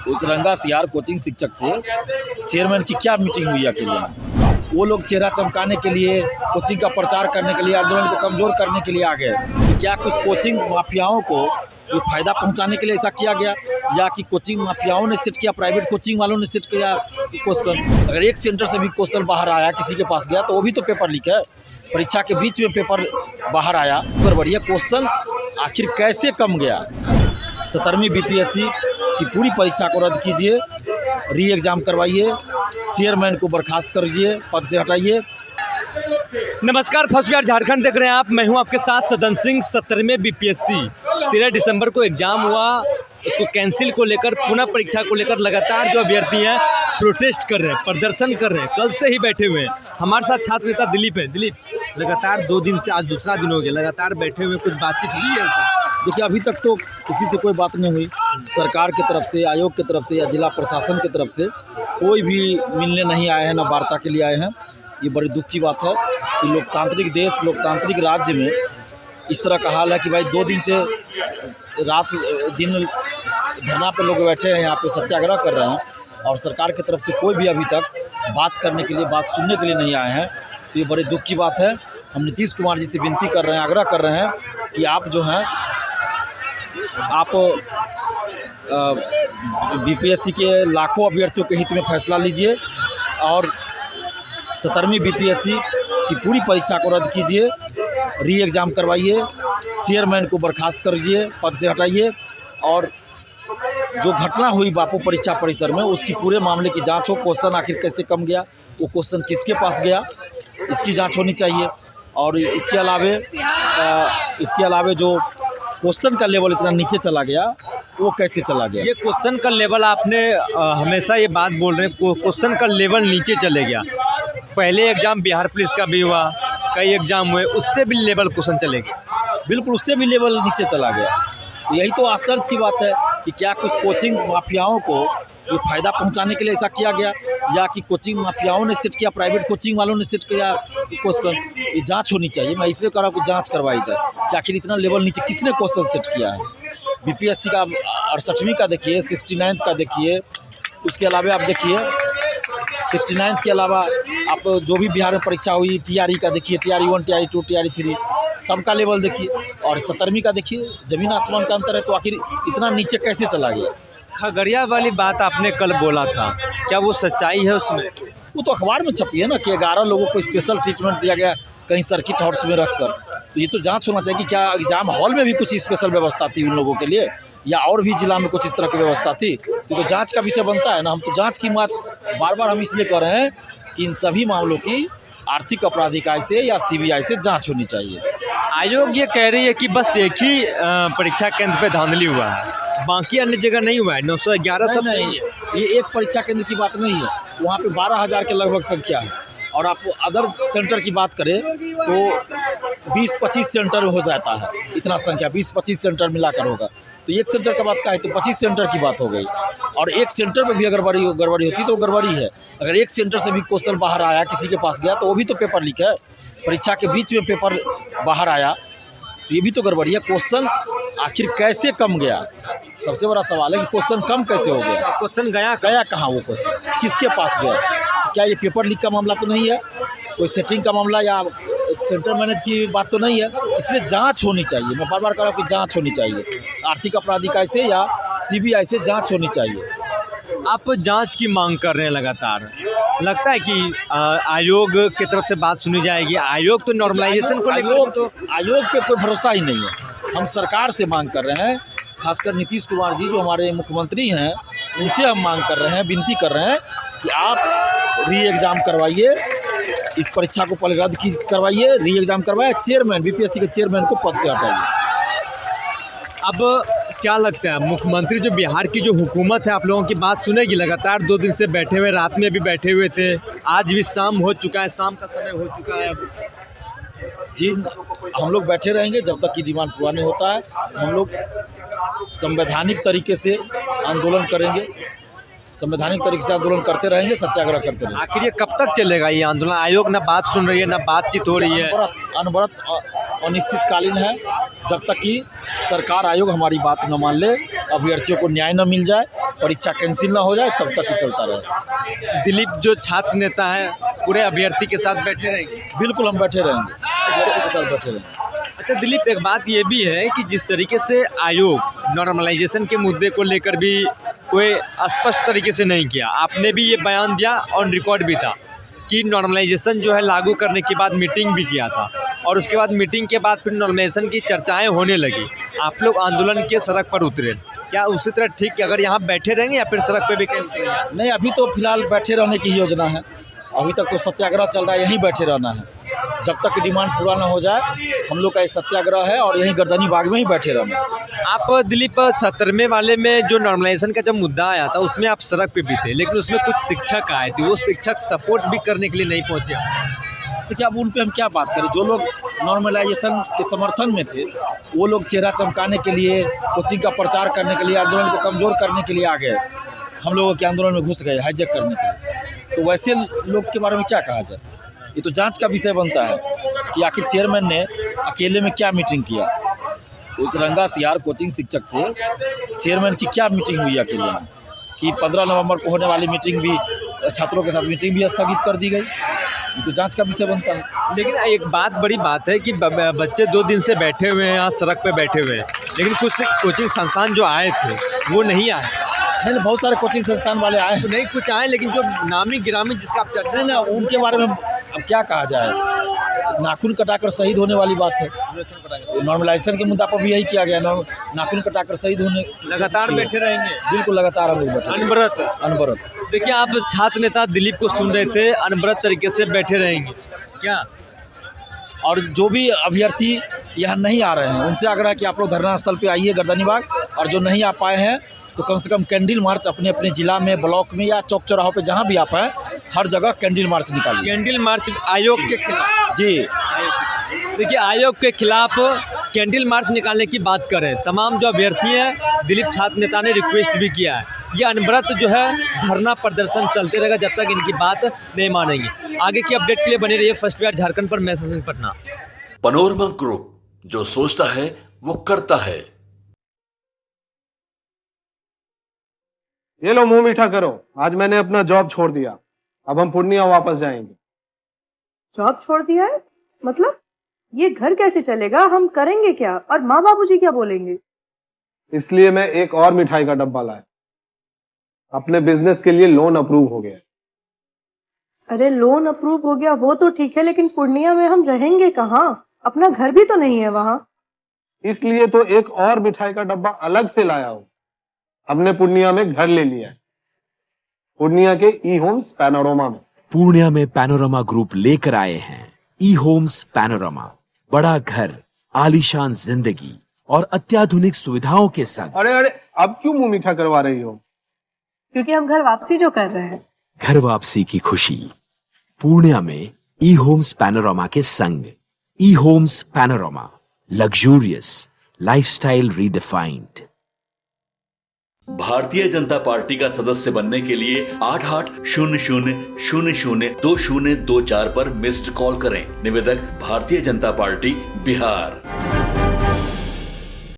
उस रंगा सियार कोचिंग शिक्षक से चेयरमैन की क्या मीटिंग हुई अकेले में? वो लोग चेहरा चमकाने के लिए, कोचिंग का प्रचार करने के लिए, आंदोलन को कमज़ोर करने के लिए आ गए। क्या कुछ कोचिंग माफियाओं को ये फ़ायदा पहुंचाने के लिए ऐसा किया गया, या कि कोचिंग माफियाओं ने सेट किया, प्राइवेट कोचिंग वालों ने सेट किया क्वेश्चन? अगर एक सेंटर से भी क्वेश्चन बाहर आया, किसी के पास गया, तो वो भी तो पेपर लीक है। परीक्षा के बीच में पेपर बाहर आया, पर बढ़िया क्वेश्चन आखिर कैसे कम गया? 17वीं बीपीएससी की पूरी परीक्षा को रद्द कीजिए, री एग्ज़ाम करवाइए, चेयरमैन को बर्खास्त करिए, पद से हटाइए। नमस्कार, फर्स्ट बिहार झारखंड देख रहे हैं आप। मैं हूं आपके साथ सदन सिंह। 17वें बीपीएससी 13 दिसंबर को एग्जाम हुआ, उसको कैंसिल को लेकर, पुनः परीक्षा को लेकर लगातार जो अभ्यर्थी हैं प्रोटेस्ट कर रहे हैं, प्रदर्शन कर रहे हैं, कल से ही बैठे हुए हैं। हमारे साथ छात्र नेता दिलीप है। दिलीप, लगातार 2 दिन से, आज दूसरा दिन हो गया, लगातार बैठे हुए, कुछ बातचीत हुई है? देखिए, अभी तक तो किसी से कोई बात नहीं हुई। सरकार की तरफ से, आयोग की तरफ से या जिला प्रशासन की तरफ से कोई भी मिलने नहीं आए हैं, ना वार्ता के लिए आए हैं। ये बड़ी दुख की बात है कि लोकतांत्रिक देश, लोकतांत्रिक राज्य में इस तरह का हाल है कि भाई 2 दिन से रात दिन धरना पे लोग बैठे हैं, यहाँ पे सत्याग्रह कर रहे हैं, और सरकार की तरफ से कोई भी अभी तक बात करने के लिए, बात सुनने के लिए नहीं आए हैं। तो ये बड़ी दुख की बात है। हम नीतीश कुमार जी से विनती कर रहे हैं, आग्रह कर रहे हैं कि आप जो हैं, आप बीपीएससी के लाखों अभ्यर्थियों के हित में फैसला लीजिए और 17वीं बीपीएससी की पूरी परीक्षा को रद्द कीजिए, री एग्ज़ाम करवाइए, चेयरमैन को बर्खास्त करिए, पद से हटाइए, और जो घटना हुई बापू परीक्षा परिसर में, उसकी पूरे मामले की जांच हो। क्वेश्चन आखिर कैसे कम गया, वो क्वेश्चन किसके पास गया, इसकी जांच होनी चाहिए। और इसके अलावे जो क्वेश्चन का लेवल इतना नीचे चला गया, वो कैसे चला गया? ये क्वेश्चन का लेवल, आपने हमेशा ये बात बोल रहे हैं, क्वेश्चन का लेवल नीचे चले गया। पहले एग्जाम बिहार पुलिस का भी हुआ, कई एग्जाम हुए, उससे भी लेवल क्वेश्चन चले गए। बिल्कुल, उससे भी लेवल नीचे चला गया। तो यही तो आश्चर्य की बात है कि क्या कुछ कोचिंग माफियाओं को ये फ़ायदा पहुंचाने के लिए ऐसा किया गया, या कि कोचिंग माफियाओं ने सेट किया, प्राइवेट कोचिंग वालों ने सेट किया क्वेश्चन? ये जांच होनी चाहिए। मैं इसलिए कह रहा हूँ कि जांच करवाई जाए कि आखिर इतना लेवल नीचे किसने क्वेश्चन सेट किया है। बीपीएससी का 68वीं का देखिए, 69th का देखिए, उसके अलावा आप देखिए 69th के अलावा आप जो भी बिहार में परीक्षा हुई, टीआरई का देखिए, टीआरई 1, टीआरई 2, टीआरई 3, सबका लेवल देखिए, और 17वीं का देखिए। ज़मीन आसमान का अंतर है। तो आखिर इतना नीचे कैसे चला गया? खगड़िया वाली बात आपने कल बोला था, क्या वो सच्चाई है उसमें? वो तो अखबार में छपी है ना कि 11 लोगों को स्पेशल ट्रीटमेंट दिया गया कहीं सर्किट हाउस में रखकर। तो ये तो जांच होना चाहिए कि क्या एग्ज़ाम हॉल में भी कुछ स्पेशल व्यवस्था थी उन लोगों के लिए, या और भी जिला में कुछ इस तरह की व्यवस्था थी? तो जांच का विषय बनता है ना। हम तो जांच की बात बार बार हम इसलिए कर रहे हैं कि इन सभी मामलों की आर्थिक अपराध इकाई से या सीबीआई से जाँच होनी चाहिए। आयोग ये कह रही है कि बस एक ही परीक्षा केंद्र पे धांधली हुआ है, बाकी अन्य जगह नहीं हुआ है। 911 सब नहीं है। ये एक परीक्षा केंद्र की बात नहीं है, वहाँ पे 12,000 के लगभग संख्या है। और आप अदर सेंटर की बात करें तो 20-25 सेंटर हो जाता है, इतना संख्या 20-25 सेंटर मिलाकर होगा। तो एक सेंटर का बात का है तो 25 सेंटर की बात हो गई। और एक सेंटर में भी अगर गड़बड़ी होती तो गड़बड़ी है। अगर एक सेंटर से भी क्वेश्चन बाहर आया, किसी के पास गया, तो वो भी तो पेपर लीक है। परीक्षा के बीच में पेपर बाहर आया, तो ये भी तो गड़बड़ी है। क्वेश्चन आखिर कैसे कम गया? सबसे बड़ा सवाल है कि क्वेश्चन कम कैसे हो गया? क्वेश्चन गया कहाँ वो क्वेश्चन, किसके पास गया? क्या ये पेपर लीक का मामला तो नहीं है, कोई सेटिंग का मामला या सेंटर मैनेज की बात तो नहीं है? इसलिए जांच होनी चाहिए। मैं बार बार कह रहा हूँ कि जांच होनी चाहिए, आर्थिक अपराध इकाई से या सीबीआई से जांच होनी चाहिए। आप जांच की मांग कर रहे हैं लगातार, लगता है कि आयोग की तरफ से बात सुनी जाएगी? आयोग तो नॉर्मलाइजेशन को आयोग पे कोई भरोसा ही नहीं है। हम सरकार से मांग कर रहे हैं, खासकर नीतीश कुमार जी जो हमारे मुख्यमंत्री हैं, उनसे हम मांग कर रहे हैं, विनती कर रहे हैं कि आप री एग्ज़ाम करवाइए, इस परीक्षा को पहले रद्द करवाइए, री एग्ज़ाम करवाइए, चेयरमैन, बीपीएससी के चेयरमैन को पद से हटाइए। अब क्या लगता है, मुख्यमंत्री जो बिहार की जो हुकूमत है, आप लोगों की बात सुनेगी? लगातार 2 दिन से बैठे हुए, रात में भी बैठे हुए थे, आज भी शाम हो चुका है, शाम का समय हो चुका है। अब जी, हम लोग बैठे रहेंगे जब तक कि डिमांड पूरा नहीं होता है। हम लोग संवैधानिक तरीके से आंदोलन करेंगे, संवैधानिक तरीके से आंदोलन करते रहेंगे, सत्याग्रह करते रहेंगे। आखिर ये कब तक चलेगा ये आंदोलन? आयोग ना बात सुन रही है, ना बातचीत हो रही है। अनवरत अनिश्चितकालीन है, जब तक कि सरकार, आयोग हमारी बात न मान ले, अभ्यर्थियों को न्याय न मिल जाए, परीक्षा कैंसिल ना हो जाए तब तक ही चलता रहे। दिलीप जो छात्र नेता है पूरे अभ्यर्थी के साथ बैठे रहेंगे? बिल्कुल हम बैठे रहेंगे, अभ्यर्थी के साथ बैठे रहेंगे। अच्छा दिलीप, एक बात ये भी है कि जिस तरीके से आयोग नॉर्मलाइजेशन के मुद्दे को लेकर भी कोई स्पष्ट तरीके से नहीं किया, आपने भी ये बयान दिया ऑन रिकॉर्ड भी था कि नॉर्मलाइजेशन जो है लागू करने के बाद मीटिंग भी किया था और उसके बाद मीटिंग के बाद फिर नॉर्मलाइजेशन की चर्चाएं होने लगी, आप लोग आंदोलन के सड़क पर उतरे, क्या उसी तरह ठीक कि अगर यहाँ बैठे रहेंगे या फिर सड़क पे भी कहीं उतरेंगे? नहीं, अभी तो फिलहाल बैठे रहने की योजना है। अभी तक तो सत्याग्रह चल रहा है, यहीं बैठे रहना है जब तक डिमांड पूरा ना हो जाए। हम लोग का ये सत्याग्रह है और यहीं गर्दनी बाग में ही बैठे रहना है। आप दिलीप 17वें वाले में जो नॉर्मलाइजेशन का जब मुद्दा आया था उसमें आप सड़क पे भी थे, लेकिन उसमें कुछ शिक्षक आए थे, वो शिक्षक सपोर्ट भी करने के लिए नहीं पहुंचे। देखिए अब उन पे हम क्या बात करें, जो लोग नॉर्मलाइजेशन के समर्थन में थे वो लोग चेहरा चमकाने के लिए, कोचिंग का प्रचार करने के लिए, आंदोलन को कमज़ोर करने के लिए आ गए, हम लोगों के आंदोलन में घुस गए हाईजैक करने के लिए। तो वैसे लोग के बारे में क्या कहा जाए, ये तो जांच का विषय बनता है कि आखिर चेयरमैन ने अकेले में क्या मीटिंग किया। उस रंगा सियार कोचिंग शिक्षक से चेयरमैन की क्या मीटिंग हुई अकेले में, कि 15 नवंबर को होने वाली मीटिंग भी, छात्रों के साथ मीटिंग भी स्थगित कर दी गई, ये तो जांच का विषय बनता है। लेकिन एक बात बड़ी बात है कि बच्चे 2 दिन से बैठे हुए हैं यहाँ सड़क पे बैठे हुए हैं, लेकिन कुछ कोचिंग संस्थान जो आए थे वो नहीं आए। नहीं, बहुत सारे कोचिंग संस्थान वाले आए हैं, नहीं कुछ आए, लेकिन जो नामी गिरामी जिसका आप चर्चा नहीं ना, उनके बारे में अब क्या कहा जाए, नाखून कटाकर शहीद होने वाली बात है। नॉर्मलाइजेशन के मुद्दा पर भी यही किया गया, नाखून कटाकर शहीद होने। लगातार बैठे रहेंगे? बिल्कुल लगातार हम लोग बैठे, अनवरत। देखिए आप छात्र नेता दिलीप को सुन रहे थे, अनवरत तरीके से बैठे रहेंगे क्या? और जो भी अभ्यर्थी यहाँ नहीं आ रहे हैं उनसे आग्रह कि आप लोग धरना स्थल पे आइए गर्दनी बाग, और जो नहीं आ पाए हैं तो कम से कम कैंडल मार्च अपने अपने जिला में, ब्लॉक में या चौक चौराहों पे जहाँ भी आप हैं, हर जगह कैंडल मार्च निकालिए। कैंडल मार्च आयोग के खिलाफ? जी देखिए आयोग के खिलाफ कैंडल मार्च निकालने की बात करें, तमाम जो अभ्यर्थी हैं दिलीप छात्र नेता ने रिक्वेस्ट भी किया है, ये अनवरत जो है धरना प्रदर्शन चलते रहेगा जब तक इनकी बात नहीं मानेंगे। आगे की अपडेट के लिए बने रहिए फर्स्ट बिहार झारखंड पर। मैं सचिन पटना। पैनोरमा ग्रुप, जो सोचता है वो करता है। ये लो मुंह मीठा करो, आज मैंने अपना जॉब छोड़ दिया, अब हम पूर्णिया वापस जाएंगे। जॉब छोड़ दिया है? मतलब ये घर कैसे चलेगा, हम करेंगे क्या, और माँ बाबूजी क्या बोलेंगे? इसलिए मैं एक और मिठाई का डब्बा लाया, अपने बिजनेस के लिए लोन अप्रूव हो गया। अरे लोन अप्रूव हो गया वो तो ठीक है, लेकिन पूर्णिया में हम रहेंगे कहाँ, अपना घर भी तो नहीं है वहाँ। इसलिए तो एक और मिठाई का डब्बा अलग से लाया हूँ, हमने पूर्णिया में घर ले लिया है, पूर्णिया के ई होम्स पैनोरमा में। पूर्णिया में पैनोरमा ग्रुप लेकर आए हैं ई होम्स पैनोरमा, बड़ा घर, आलीशान जिंदगी और अत्याधुनिक सुविधाओं के संग। अरे अरे अब क्यों मुंह मीठा करवा रही हो? क्योंकि हम घर वापसी जो कर रहे हैं। घर वापसी की खुशी पूर्णिया में ई होम्स पैनोरमा के संग। E homes panorama, luxurious lifestyle redefined. Bharatiya Janata party का सदस्य बनने के लिए 8800002024 पर मिस्ड कॉल करें। निवेदक भारतीय जनता पार्टी बिहार।